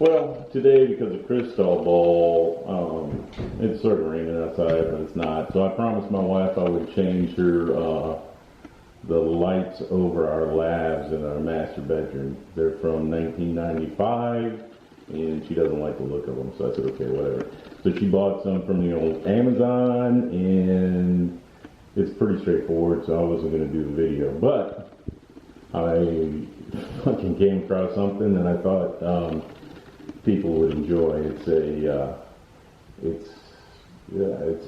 Well, today, because of crystal ball, it's sort of raining outside, but it's not. So I promised my wife I would change her the lights over our labs in our master bedroom. They're from 1995, and she doesn't like the look of them. So I said, okay, whatever. So she bought some from the old Amazon, and it's pretty straightforward. So I wasn't going to do the video, but I fucking came across something that I thought people would enjoy. It's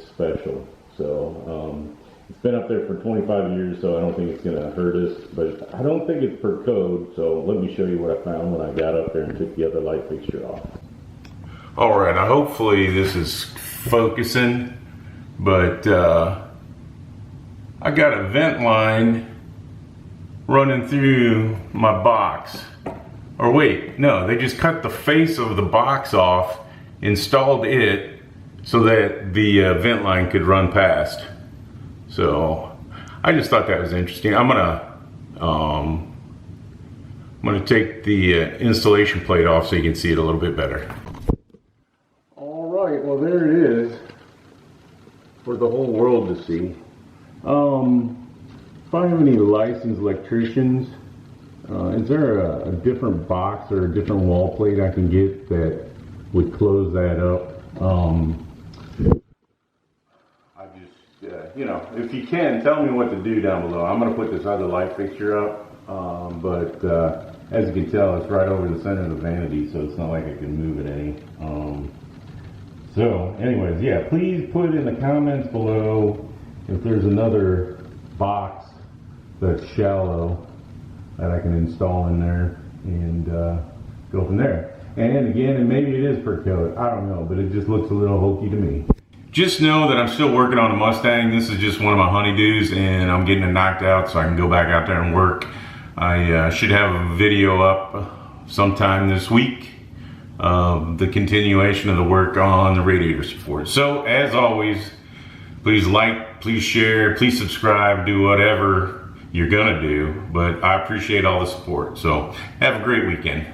special. So it's been up there for 25 years, so I don't think it's gonna hurt us. But I don't think it's per code. So let me show you what I found when I got up there and took the other light fixture off. All right. Now hopefully this is focusing, but I got a vent line running through my box. Or wait, no, they just cut the face of the box off, installed it so that the vent line could run past. So I just thought that was interesting. I'm gonna take the installation plate off so you can see it a little bit better. All right, well there it is for the whole world to see. If I have any licensed electricians, is there a different box or a different wall plate I can get that would close that up? I just, you know, if you can, tell me what to do down below. I'm going to put this other light fixture up, but as you can tell, it's right over the center of the vanity, so it's not like I can move it any. So anyways, yeah, please put in the comments below if there's another box that's shallow that I can install in there and go from there. And again, and maybe it is per code, I don't know, but it just looks a little hokey to me. Just know that I'm still working on a Mustang. This is just one of my honeydews, and I'm getting it knocked out so I can go back out there and work. I should have a video up sometime this week of the continuation of the work on the radiator support. So as always, please like, please share, please subscribe, do whatever you're gonna do, but I appreciate all the support. So have a great weekend.